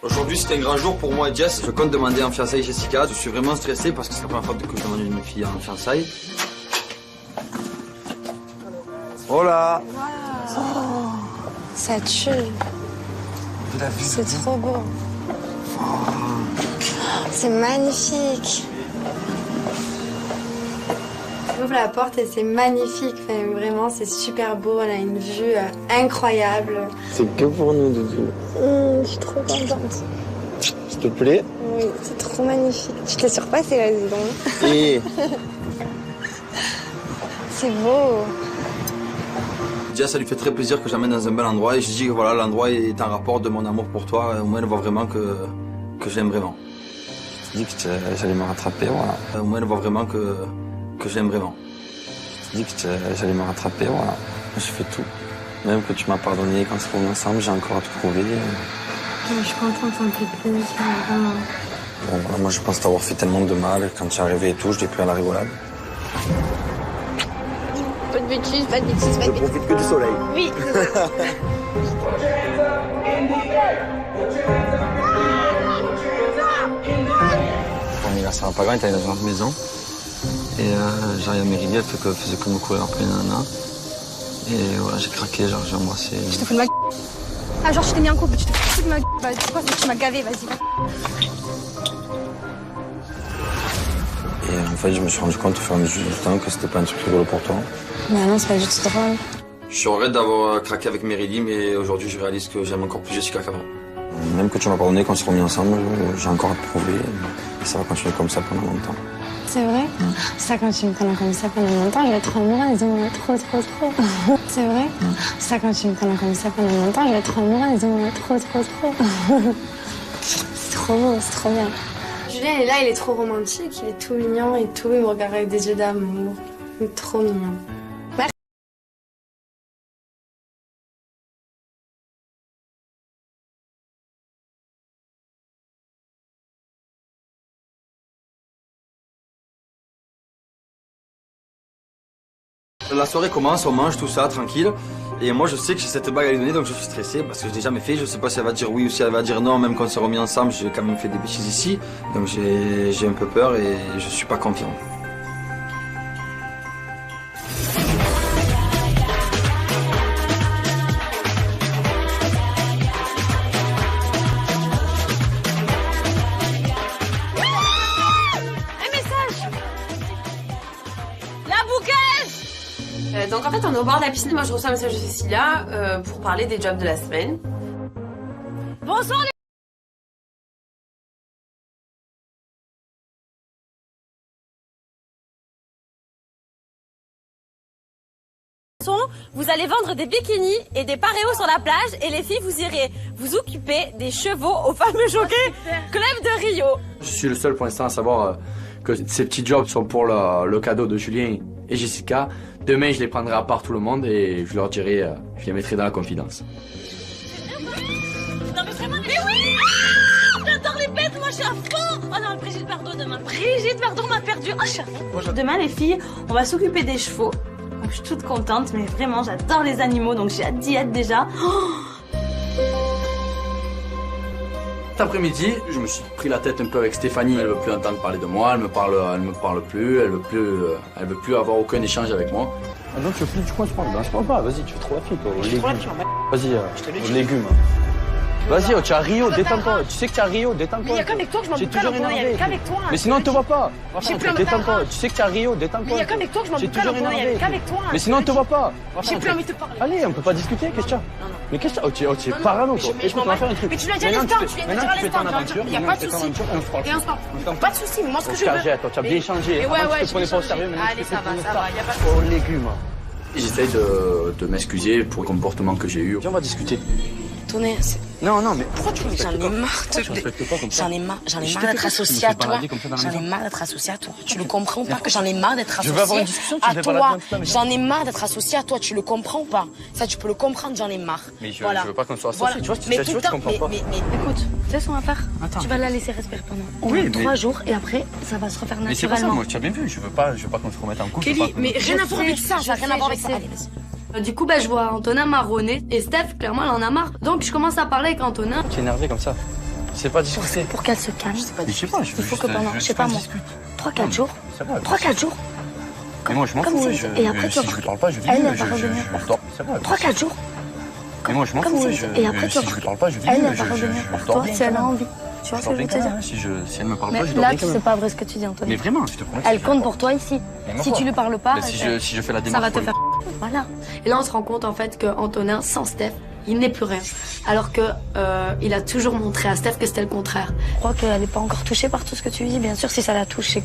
Aujourd'hui, c'était un grand jour pour moi et Jess. Je compte demander en fiançailles Jessica. Je suis vraiment stressé parce que c'est la première fois que je demande une fille en fiançailles. Hola. Wow. Oh, ça tue. C'est trop beau. Oh. C'est magnifique. J'ouvre la porte et c'est magnifique. Enfin, vraiment, c'est super beau. On a une vue incroyable. C'est que pour nous, Doudou. Je suis trop contente. S'il te plaît? Oui, c'est trop magnifique. Tu te l'es surpassé, vas-y donc. Et... C'est beau. Jess, ça lui fait très plaisir que j'amène dans un bel endroit et je dis que voilà, l'endroit est en rapport de mon amour pour toi. Au moins, elle voit vraiment que j'aime vraiment. Je dis que j'allais me rattraper, voilà. Au moins, elle voit vraiment que j'aime vraiment. Je dis que j'allais me rattraper, voilà. Je fais tout. Même que tu m'as pardonné quand on est ensemble, j'ai encore à te prouver. Je suis contente, ça me fait plaisir, vraiment. Bon, voilà, moi je pense t'avoir fait tellement de mal. Quand tu es arrivé et tout, je l'ai pris à la rigolade. Pas de bêtises, pas de bêtises, pas de bêtises. Je profite que du soleil. Oui. Mon anniversaire à Pagan, il était dans notre maison. Et j'arrive à Méridi, elle faisait que me courir après nana. Et voilà, j'ai craqué, genre j'ai embrassé. Je te fous de ma gueule. Ah, genre je t'ai mis en couple, tu te fous de ma gueule. Bah, c'est quoi, c'est que tu m'as gavé, vas-y. Et en fait, je me suis rendu compte au fur et à mesure du temps que c'était pas un truc rigolo pour toi. Bah non, c'est pas du tout drôle. Je suis regrette d'avoir craqué avec Meridi, mais aujourd'hui, je réalise que j'aime encore plus Jessica qu'avant. Même que tu m'as pardonné quand on s'est remis ensemble, j'ai encore à te prouver. Et ça va continuer comme ça pendant longtemps. C'est vrai? Ça continue pendant comme ça pendant longtemps, je vais être amoureuse, trop. C'est vrai? Ça continue pendant comme ça pendant longtemps, je vais être amoureuse, trop. C'est trop beau, c'est trop bien. Julien, il est là, il est trop romantique, il est tout mignon et tout, il me regarde avec des yeux d'amour. Il est trop mignon. La soirée commence, on mange tout ça, tranquille. Et moi, je sais que j'ai cette bague à lui donner, donc je suis stressé parce que je l'ai jamais fait. Je sais pas si elle va dire oui ou si elle va dire non, même quand on s'est remis ensemble, j'ai quand même fait des bêtises ici. Donc j'ai un peu peur et je suis pas confiant. Donc en fait on est au bord de la piscine, moi je reçois un message de Cécilia pour parler des jobs de la semaine. Bonsoir les... Vous allez vendre des bikinis et des paréos sur la plage et les filles vous irez vous occuper des chevaux au fameux jockey Club de Rio. Je suis le seul pour l'instant à savoir que ces petits jobs sont pour le cadeau de Julien et Jessica. Demain, je les prendrai à part tout le monde et je leur dirai, je les mettrai dans la confidence. Non mais vraiment, mais oui, j'adore les bêtes, moi je suis à fond. Oh non, Brigitte Bardot demain. Brigitte Bardot m'a perdu. Oh, je suis à fond. Demain les filles, on va s'occuper des chevaux. Donc, je suis toute contente, mais vraiment j'adore les animaux, donc j'ai hâte d'y être déjà. Oh. Cet après-midi, je me suis pris la tête un peu avec Stéphanie. Elle veut plus entendre parler de moi, elle me parle plus, elle veut plus avoir aucun échange avec moi. Ah non, tu veux plus du coin, je parle pas, vas-y, tu fais trop la fille, toi, aux légumes. Vas-y, aux légumes. Vas-y, tu es à Rio, détends-toi. Tu sais que tu es à Rio, détends-toi. Mais il y a qu'avec toi que je m'en J'ai boucle toujours il y a énervé. qu'avec toi. Mais sinon, on te voit pas. Détends-toi. Tu sais que tu es à Rio, Mais détends-toi. il y a qu'avec toi que je m'en J'ai boucle toujours il y a énervé. qu'avec toi. Mais sinon, on te voit pas. J'ai plus envie de te parler. Allez, on peut pas discuter, qu'est-ce que tu as? Mais qu'est-ce que tu as? Tu es parano, toi. Écoute, on va faire un truc. Mais tu l'as déjà à l'instant, tu viens de dire à l'instant. Il n'y a pas de souci. Et on se parle. Pas de souci, moi ce que je veux. Toi, tu as bien changé. Ouais, Tu te prenais pas au sérieux, mais allez, ça va, il n'y a pas de souci. aux légumes. J'essaye de m'excuser pour le comportement que j'ai eu. Viens, on va discuter. Tourner, Non, mais pourquoi tu j'en ai marre j'en ai marre d'être associée à toi. J'en ai marre d'être associée à toi. Tu le comprends pas que j'en ai marre d'être associée à toi. J'en ai marre d'être associée à toi. Tu le comprends pas? Ça, tu peux le comprendre. J'en ai marre. Mais je veux pas qu'on soit associés. Tu vois, tu comprends pas. Mais écoute, tu sais ce qu'on va faire? Tu vas la laisser respirer pendant au moins 3 jours et après, ça va se refaire naturellement. Mais c'est pas ça, moi, tu as bien vu. Je veux pas qu'on se remette en couple. Kelly, mais rien à voir avec ça. Ça n'a rien à voir avec ça. Allez, vas-y. Du coup, je vois Antonin marronner et Steph, clairement, elle en a marre. Donc, je commence à parler avec Antonin. Tu es énervé comme ça. C'est pas discuter. Pour qu'elle se calme. Je sais pas, je veux Il faut juste, que pendant, je sais pas moi, 3-4 jours. 3-4 jours. Mais moi, je m'en Comme fous. ça, et après, tu si je lui parle pas, je vis. Elle, elle va revenir. 3-4 jours. Mais moi, je m'en Comme fous. ça, et après, si je lui parle pas, je vis. Elle, elle va revenir vers toi si elle a envie. Tu vois ce que je veux te dire? Si elle me parle Mais pas, je dors là, bien quand même. c'est pas vrai ce que tu dis, Anthony. Mais vraiment, je te promets. Elle compte pour toi ici. Si tu lui parles pas, Si je fais la ça démarche. va te faire. Voilà. Et là, on se rend compte en fait que Antonin, sans Steph, il n'est plus rien. Alors que il a toujours montré à Steph que c'était le contraire. Je crois qu'elle n'est pas encore touchée par tout ce que tu dis. Bien sûr, si ça la touche, c'est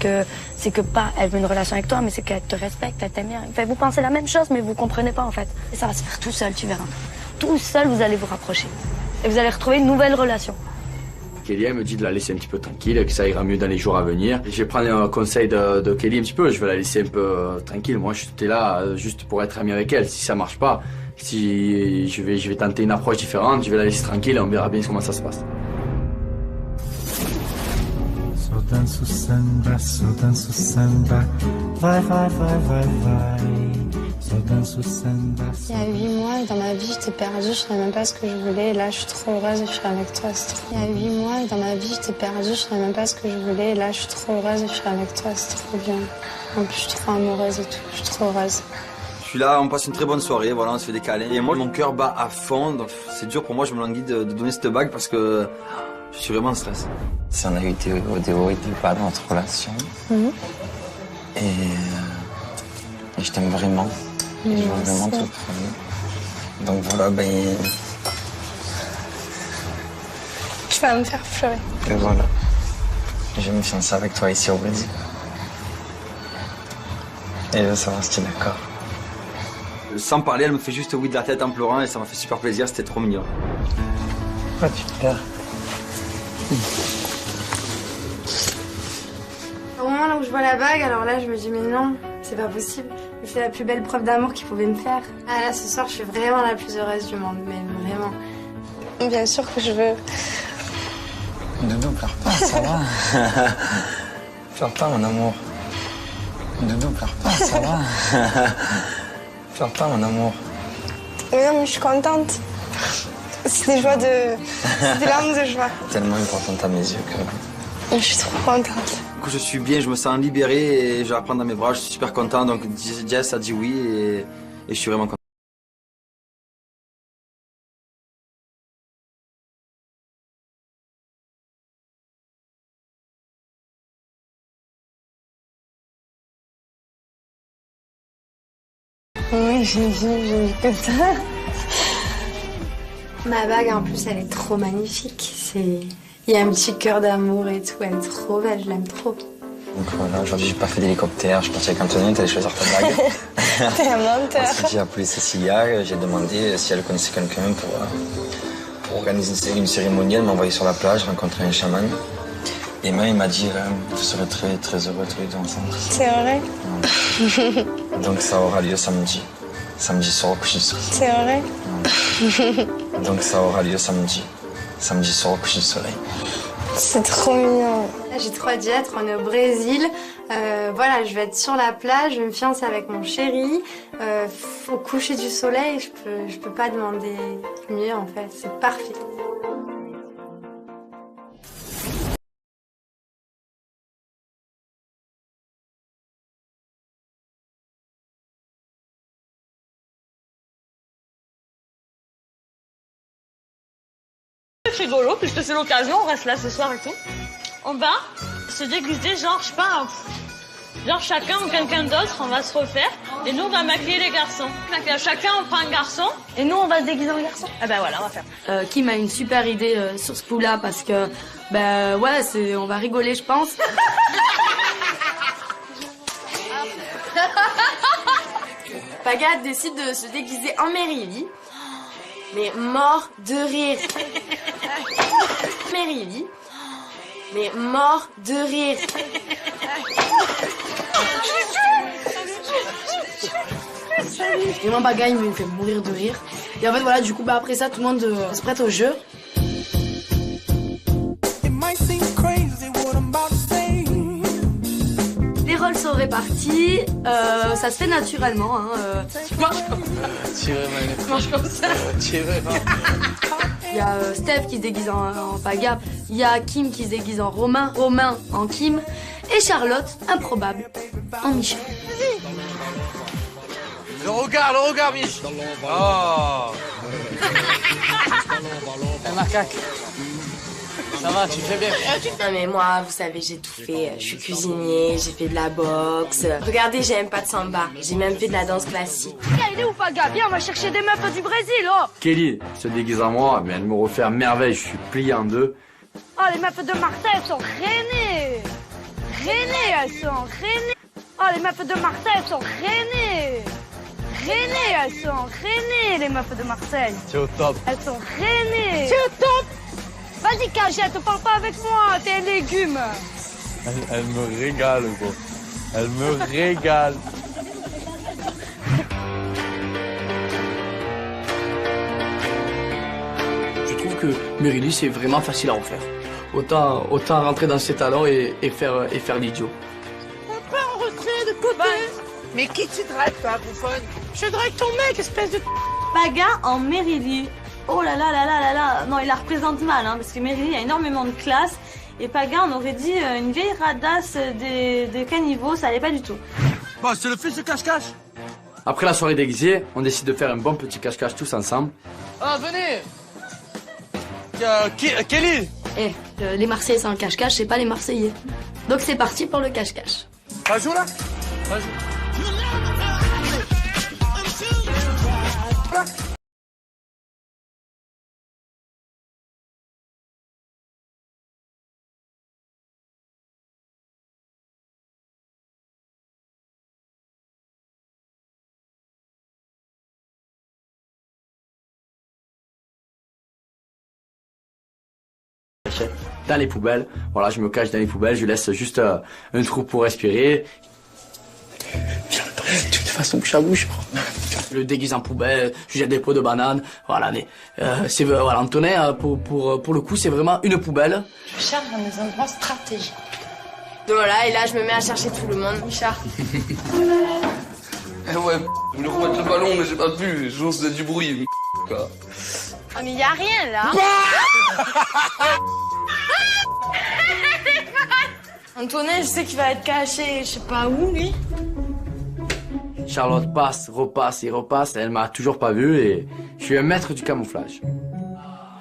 que pas elle veut une relation avec toi, mais c'est qu'elle te respecte, elle t'aime bien. Enfin, vous pensez la même chose, mais vous comprenez pas en fait. Et ça va se faire tout seul, tu verras. Tout seul, vous allez vous rapprocher. Et vous allez retrouver une nouvelle relation. Kelly, elle me dit de la laisser un petit peu tranquille, que ça ira mieux dans les jours à venir. Je vais prendre un conseil de Kelly un petit peu, je vais la laisser un peu tranquille. Moi, j'étais là juste pour être ami avec elle. Si ça marche pas, si je vais tenter une approche différente, je vais la laisser tranquille et on verra bien comment ça se passe. So danço samba, vai, vai, vai, vai, vai. So danço samba. Il y a 8 mois, dans ma vie, j'étais perdue, je savais même pas ce que je voulais. Et là, je suis trop heureuse et je suis avec toi, c'est trop. Il y a 8 mois, dans ma vie, j'étais perdue, je savais même pas ce que je voulais. Et là, je suis trop heureuse et je suis avec toi, c'est trop bien. En plus, je suis trop amoureuse et tout, je suis trop heureuse. Je suis là, on passe une très bonne soirée, voilà, on se fait des câlins. Et moi, mon cœur bat à fond, donc c'est dur pour moi, je me languis de donner cette bague parce que je suis vraiment en stress. Si on a eu des hauts et des bas dans notre relation. Et je t'aime vraiment. Je veux vraiment te prendre. Donc voilà, Tu vas me faire pleurer. et voilà. Je vais me fiancer avec toi ici au Brésil. Et je veux savoir si tu es d'accord. Sans parler, elle me fait juste oui de la tête en pleurant et ça m'a fait super plaisir, c'était trop mignon. Pourquoi tu pleures? Au moment là où je vois la bague, alors là je me dis mais non, c'est pas possible. C'est la plus belle preuve d'amour qu'il pouvait me faire. Ah là ce soir je suis vraiment la plus heureuse du monde, mais vraiment. Bien sûr que je veux. Doudou, pleure pas, ça va. Pleure pas, mon amour. Doudou, pleure pas, ça va. Pleure pas, mon amour. Mais non mais je suis contente. C'est des joies de. C'est des larmes de joie. Tellement importante à mes yeux que... Je suis trop contente. Du coup, je suis bien, je me sens libéré et je vais la prendre dans mes bras, je suis super content. Donc Jess a dit oui et je suis vraiment content. Oui, j'ai vu comme ça. Ma bague en plus elle est trop magnifique. Il y a un petit cœur d'amour et tout, elle est trop belle, je l'aime trop. Donc voilà, aujourd'hui j'ai pas fait d'hélicoptère, je suis parti avec Anthony, t'allais choisir ta bague. T'es un menteur. Ensuite j'ai appelé Cécilia, j'ai demandé si elle connaissait quelqu'un pour organiser une cérémonie, elle m'a envoyé sur la plage, rencontrer un chaman. Et moi il m'a dit, vous serez très très heureux tous les deux ensemble. C'est vrai? Donc ça aura lieu samedi. Samedi soir au coucher du soleil. C'est vrai? Donc ça aura lieu samedi. Samedi soir au coucher du soleil. C'est trop mignon. Là, j'ai trop hâte d'y être, on est au Brésil. Voilà, je vais être sur la plage, je vais me fiancer avec mon chéri. Au coucher du soleil, je peux pas demander mieux en fait, c'est parfait. C'est rigolo, puisque c'est l'occasion, on reste là ce soir et tout. On va se déguiser, genre, je sais pas, genre chacun ou quelqu'un d'autre, on va se refaire. Et nous, on va maquiller les garçons. Chacun, on prend un garçon. Et nous, on va se déguiser en garçon. Ah ben voilà, on va faire. Kim a une super idée sur ce coup-là parce que, ouais, on va rigoler, je pense. Paga décide de se déguiser en Mary-Lee. Mais mort de rire. Mary-Lee. Mais mort de rire. Et moi, Baga, il me fait mourir de rire. Et en fait, voilà, du coup, après ça, tout le monde se prête au jeu. Les rôles sont répartis, ça se fait naturellement. Hein, tu manges comme ça. Tu manges comme ça. Il y a Steph qui se déguise en Paga, il y a Kim qui se déguise en Romain, Romain en Kim, et Charlotte, improbable, en Michel. Le regard, Mich. Oh. Un macaque. Ça va, tu fais bien. Non mais moi, vous savez, j'ai tout fait. Je suis cuisinier, j'ai fait de la boxe. Regardez, j'ai même pas de samba. J'ai même fait de la danse classique. Il est où, Paga? Viens, on va chercher des meufs du Brésil, oh. Kelly se déguise en moi, mais elle me refait à merveille, je suis plié en deux. Oh, les meufs de Marseille, elles sont renées. Renées, elles sont renées. Oh, les meufs de Marseille, elles sont renées. Renées, elles sont renées, les meufs de Marseille. C'est au top. Elles sont renées. C'est au top. Vas-y, Cagette, parle pas avec moi, t'es un légume. Elle me régale, gros. Elle me régale. Je trouve que Merili, c'est vraiment facile à refaire. Autant rentrer dans ses talents et faire l'idiot. On part en retrait de côté. Mais qui tu dragues, toi, bouffonne? Je drague ton mec, espèce de... Paga en Merili. Oh là là là là là là. Non, il la représente mal, hein, parce que Merili a énormément de classe. Et Paga, on aurait dit une vieille radasse des caniveaux, ça allait pas du tout. Bah, c'est le fils de cache-cache. Après la soirée déguisée, on décide de faire un bon petit cache-cache tous ensemble. Ah, venez. Kelly. Les Marseillais sans le cache-cache, c'est pas les Marseillais. Donc c'est parti pour le cache-cache. Vas-y là. Vas-y. Dans les poubelles, voilà, je me cache dans les poubelles, je laisse juste un trou pour respirer. Viens, tu te fasses ton bouche à bouche. Je le déguise en poubelle, je jette des pots de bananes, voilà, mais voilà, Antonin, pour le coup, c'est vraiment une poubelle. Je cherche dans des endroits stratégiques. Voilà, et là, je me mets à chercher tout le monde, Micha. Eh ouais, je voulais remettre le ballon, mais j'ai pas pu, j'ose du bruit. Quoi. Ah, mais y a rien, là. Antonin, je sais qu'il va être caché, je sais pas où, lui. Charlotte passe, repasse et repasse, elle m'a toujours pas vu et je suis un maître du camouflage.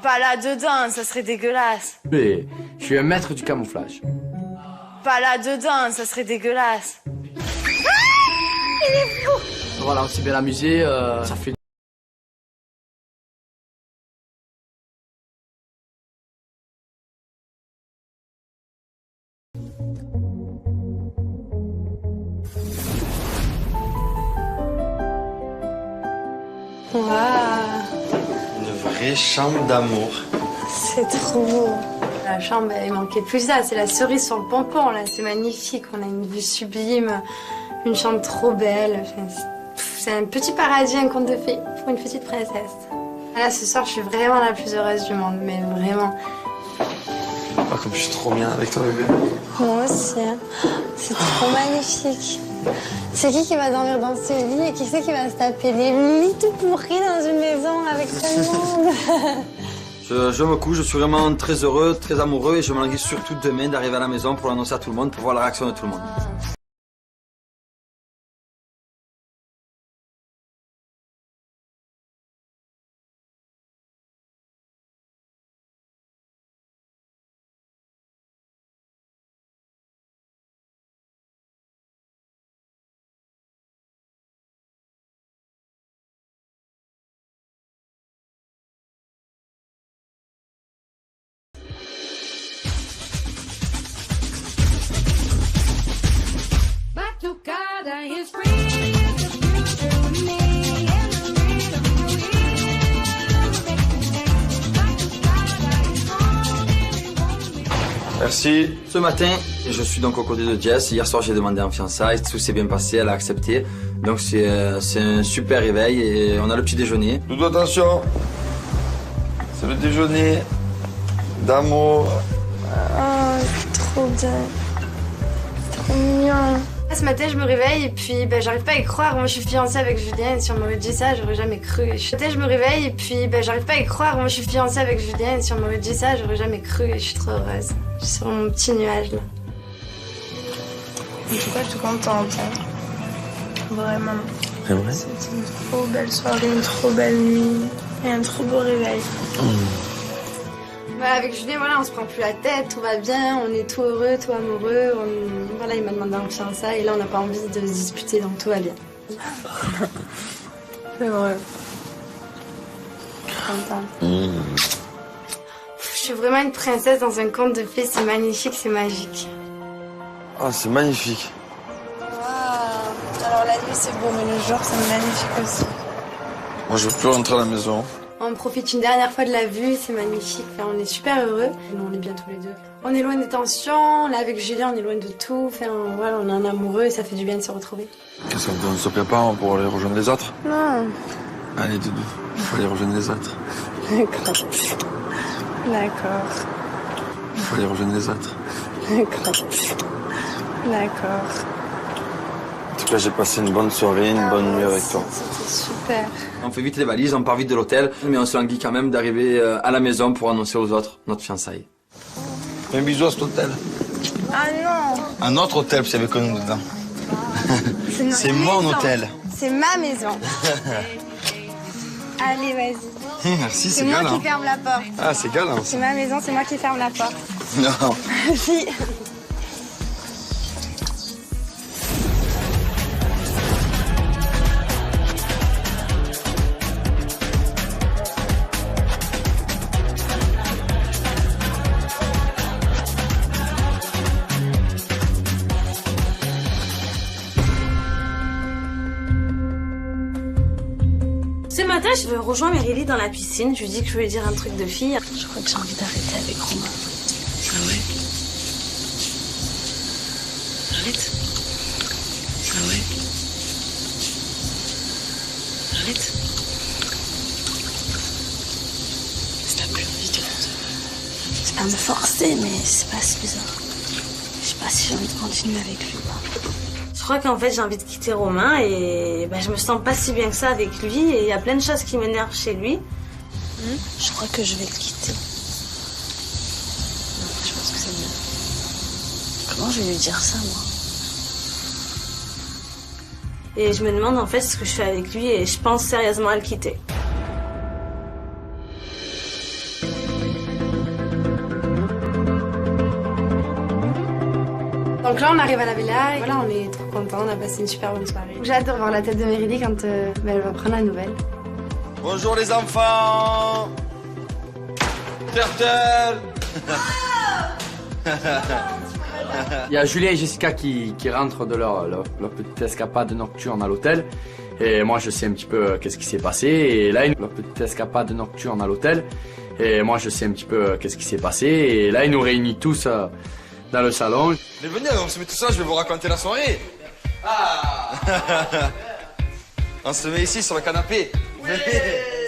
Pas là-dedans, ça serait dégueulasse. Et je suis un maître du camouflage. Pas là-dedans, ça serait dégueulasse. Il est fou. Voilà, on s'est bien amusé, ça fait... Une vraie chambre d'amour. C'est trop beau. La chambre, il manquait plus ça. C'est la cerise sur le pompon, là. C'est magnifique. On a une vue sublime. Une chambre trop belle. C'est un petit paradis, un conte de fées pour une petite princesse. Là, ce soir, je suis vraiment la plus heureuse du monde. Mais vraiment. Oh, comme je suis trop bien avec toi, bébé. Moi aussi. Hein. C'est trop magnifique. C'est qui va dormir dans ce lit et qui c'est qui va se taper des lits tout pourris dans une maison avec tout le monde? Je me couche, je suis vraiment très heureux, très amoureux et je me languis surtout demain d'arriver à la maison pour l'annoncer à tout le monde, pour voir la réaction de tout le monde. Merci. Ce matin, je suis donc aux côtés de Jess. Hier soir, j'ai demandé en fiançailles. Tout s'est bien passé, elle a accepté. Donc c'est un super réveil et on a le petit déjeuner. Doudou, attention. C'est le déjeuner d'amour. Oh, c'est trop bien. C'est trop mignon. Ce matin, je me réveille et puis j'arrive pas à y croire. Moi, je suis fiancée avec Julien et si on m'aurait dit ça, j'aurais jamais cru. Ce matin, je me réveille et puis j'arrive pas à y croire. Moi, je suis fiancée avec Julien et si on m'aurait dit ça, j'aurais jamais cru et je suis trop heureuse. Je suis sur mon petit nuage là. En tout cas, je suis contente. Vraiment. C'est vrai? C'était une trop belle soirée, une trop belle nuit et un trop beau réveil. Voilà, avec Julien, voilà, on se prend plus la tête, tout va bien, on est tout heureux, tout amoureux. Voilà, il m'a demandé en fiançailles et là, on n'a pas envie de se disputer, donc tout va bien. C'est vrai. Contente. Je suis vraiment une princesse dans un conte de fées, c'est magnifique, c'est magique. Ah, c'est magnifique. Waouh. Alors la nuit, c'est beau, mais le jour, c'est magnifique aussi. Moi, je veux plus rentrer à la maison. On profite une dernière fois de la vue, c'est magnifique. Enfin, on est super heureux. Nous, on est bien tous les deux. On est loin des tensions. Là, avec Julien, on est loin de tout. Enfin, voilà, on est un amoureux et ça fait du bien de se retrouver. Qu'est-ce qu'on se prépare pour aller rejoindre les autres? Non. Allez, Doudou, il faut aller rejoindre les autres. D'accord. D'accord. Il faut aller rejoindre les autres. D'accord. D'accord. En tout cas, j'ai passé une bonne soirée, une bonne nuit avec toi. C'était super. On fait vite les valises, on part vite de l'hôtel, mais on se languit quand même d'arriver à la maison pour annoncer aux autres notre fiançailles. Un bisou à cet hôtel. Ah non. Un autre hôtel, vous savez quoi nous dedans? C'est mon hôtel. C'est ma maison. Allez, vas-y. Merci, C'est moi galant. qui ferme la porte. Ah, c'est galant. C'est ma maison, c'est moi qui ferme la porte. Non. Si. Ce matin, je rejoins Mérélie dans la piscine. Je lui dis que je voulais dire un truc de fille. Je crois que j'ai envie d'arrêter avec Romain. Ah ouais? Arrête. Ah ouais. Arrête. Si t'as plus envie de... C'est pas me forcer, mais c'est pas suffisant. Je sais pas si j'ai envie de continuer avec lui. Je crois qu'en fait, j'ai envie de quitter Romain et je me sens pas si bien que ça avec lui. Et il y a plein de choses qui m'énervent chez lui. Je crois que je vais le quitter. Je pense que c'est mieux. Comment je vais lui dire ça, moi? Et je me demande en fait ce que je fais avec lui et je pense sérieusement à le quitter. Donc là, on arrive à la villa et voilà, on est trop contents, on a passé une super bonne soirée. J'ai hâte de revoir la tête de Mérélie quand elle va prendre la nouvelle. Bonjour les enfants. Turtle. Il y a Julien et Jessica qui rentrent de leur petite escapade nocturne à l'hôtel. Et moi, je sais un petit peu qu'est-ce qui s'est passé. Et là, leur petite escapade nocturne à l'hôtel. Et moi, je sais un petit peu qu'est-ce qui s'est passé. Et là, ils nous réunissent tous dans le salon. Mais venez, on se met tout ça, je vais vous raconter la soirée. Ah. On se met ici sur le canapé.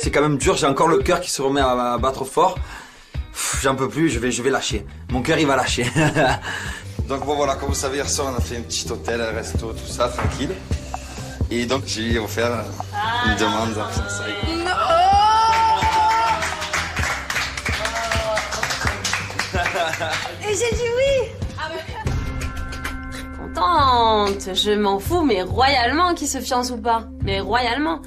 C'est quand même dur, j'ai encore le cœur qui se remet à battre fort. J'en peux plus, je vais lâcher. Mon cœur, il va lâcher. Donc bon, voilà, comme vous savez, hier soir, on a fait un petit hôtel, un resto, tout ça, tranquille. Et donc, j'ai lui offert une demande en fiançailles. Et j'ai dit oui. Contente, je m'en fous, mais royalement qu'ils se fiancent ou pas. Mais royalement.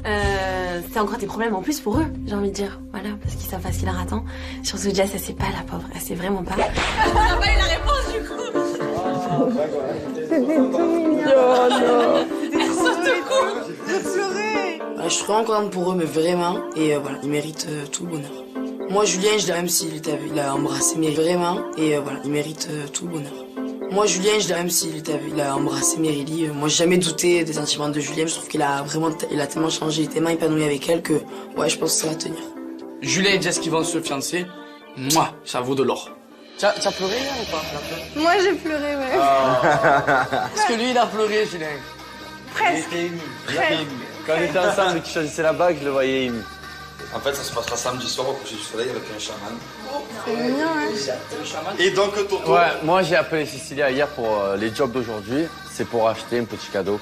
C'est encore des problèmes en plus pour eux, j'ai envie de dire. Voilà, parce qu'ils savent pas ce qu'il leur attend. Surtout Jess, elle sait pas, la pauvre. Elle sait vraiment pas. On n'a pas eu la réponse du coup. C'était tout mignon. Oh non. J'ai pleuré. Je suis vraiment contente pour eux, mais vraiment. Et voilà, ils méritent tout le bonheur. Moi, Julien, je dirais même s'il il a embrassé Mérélie, vraiment. Et voilà, il mérite tout le bonheur. Moi, Julien, je dirais même s'il il a embrassé Mérélie, moi, j'ai jamais douté des sentiments de Julien. Je trouve qu'il a vraiment, il a tellement changé, il est tellement épanoui avec elle que, ouais, je pense que ça va tenir. Julien et Jess qui vont se fiancer, moi, ça vaut de l'or. T'as pleuré hier ou pas? Moi, j'ai pleuré, ouais. Parce que lui, il a pleuré, Julien. Presque. Il était ému. Quand on était ensemble et qu'il choisissait la bague, je le voyais ému. En fait, ça se passera samedi soir au coucher du soleil avec un chaman. C'est mignon, hein. Et donc, Toto. Ouais, moi j'ai appelé Cécilia hier pour les jobs d'aujourd'hui. C'est pour acheter un petit cadeau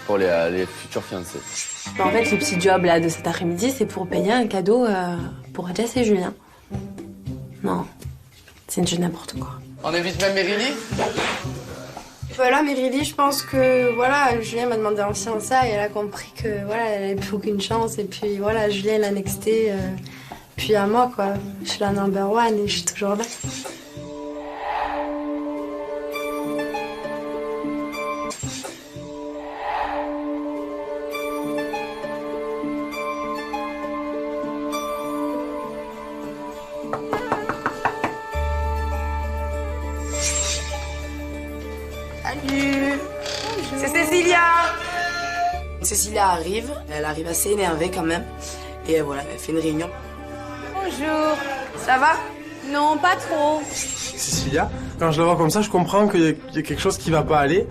pour les futurs fiancés. En fait, le petit job là de cet après-midi, c'est pour payer un cadeau pour Jess et Julien. Non, c'est du n'importe quoi. On invite même Mérili? Voilà, Mérili, je pense que voilà, Julien m'a demandé en ça et elle a compris que voilà, elle n'avait plus aucune chance. Et puis voilà, Julien l'a nexté, puis à moi quoi. Je suis la number one et je suis toujours là. Salut. C'est Cécilia. Cécilia arrive, elle arrive assez énervée quand même. Et voilà, elle fait une réunion. Bonjour. Ça va? Non, pas trop. Cécilia, quand je la vois comme ça, je comprends qu'il y a quelque chose qui va pas aller.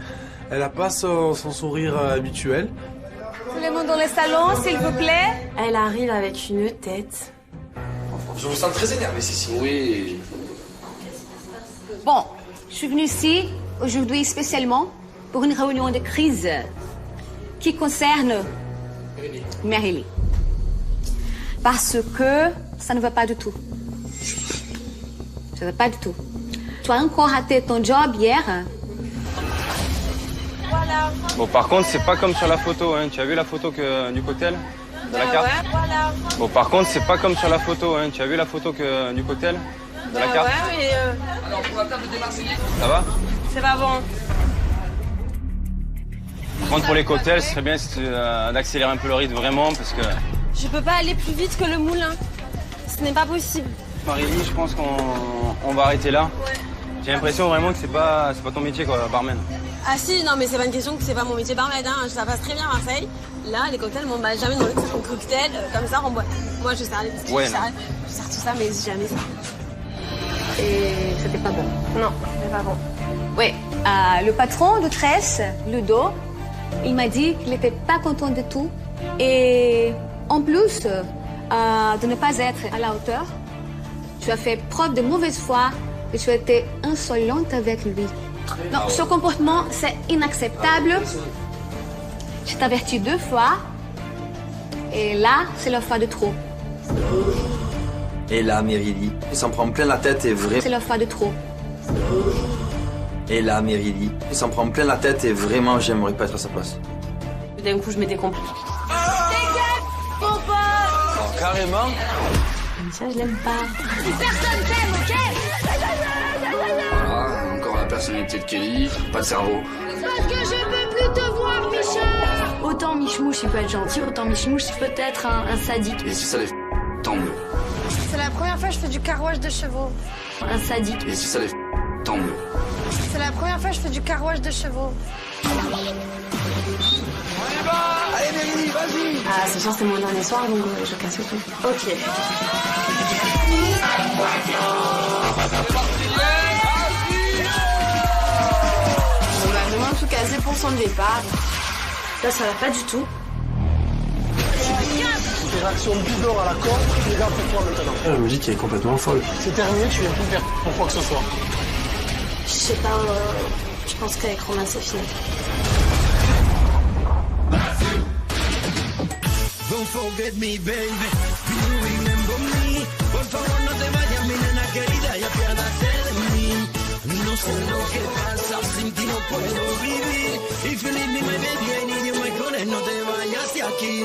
Elle a pas son sourire habituel. Tout le monde dans le salon, s'il vous plaît. Elle arrive avec une tête. Je vous sens très énervé, Cécile. Oui. Bon, je suis venue ici aujourd'hui spécialement pour une réunion de crise qui concerne Mérili. Parce que ça ne va pas du tout. Ça ne va pas du tout. Tu as encore raté ton job hier. Voilà. Bon, par contre, c'est pas comme sur la photo, hein. Tu as vu la photo du cocktail de la carte? Ouais, voilà. Bon, par contre, c'est pas comme sur la photo, hein. Tu as vu la photo du cocktail de la carte? Ouais, mais Alors, pour la table des Marseillais. Ça va? c'est pas bon. Par contre, pour les cocktails, ce serait bien d'accélérer un peu le rythme vraiment parce que... Je peux pas aller plus vite que le moulin. Ce n'est pas possible. Marie-Lie, je pense qu'on va arrêter là. Ouais. J'ai l'impression vraiment que c'est pas ton métier, quoi, barman. Ah si, non mais c'est pas une question que c'est pas mon métier barmaid, hein. Ça passe très bien à Marseille. Là, les cocktails, on m'a jamais demandé de faire un cocktail comme ça en boîte. Moi, je sers les biscuits, Ouais, je sers tout ça, mais jamais ça. Et c'était pas bon. Non, c'est pas bon. Oui, le patron de Tresse, Ludo, il m'a dit qu'il n'était pas content de tout. Et en plus de ne pas être à la hauteur, tu as fait preuve de mauvaise foi et tu as été insolente avec lui. Non, ce comportement, c'est inacceptable. Je t'avertis 2 fois. Et là, c'est la fois de trop. Et là, Mérili, il s'en prend plein la tête et vraiment... C'est la fois de trop. Et là, Mérili, il s'en prend plein la tête et vraiment, j'aimerais pas être à sa place. D'un coup, je m'étais compris. Dégage, mon pote. Oh, carrément. Ça, je l'aime pas. Personne t'aime, ok? Voilà, encore la personnalité de Kelly, pas de cerveau. Parce que je peux plus te voir, Michel. Autant Michmouche, il peut être gentil, autant Michmouche, c'est peut-être un sadique. Et si ça les tant mieux. C'est la première fois que je fais du carrouage de chevaux. Un sadique. Et si ça les tant mieux. C'est la première fois que je fais du carrouage de chevaux. Allez, Mélanie, vas-y. Ah, ce soir, c'est mon dernier soir, donc je casse tout. Ok. On va vraiment tout caser pour son départ. Là, ça va pas du tout. Des réactions bidons à la corde, regarde pour toi maintenant. Elle me dit qu'elle est complètement folle. C'est terminé, tu viens plus faire pour quoi que ce soit. Je sais pas, je pense qu'avec Romain, c'est fini. Don't forget me, baby. Do you remember me? Por favor, no te vayas, mi nena querida, y apiádate de mí. No sé lo que pasa, sin ti no puedo vivir. If you leave me, my baby, I need you, my girl, no te vayas de aquí.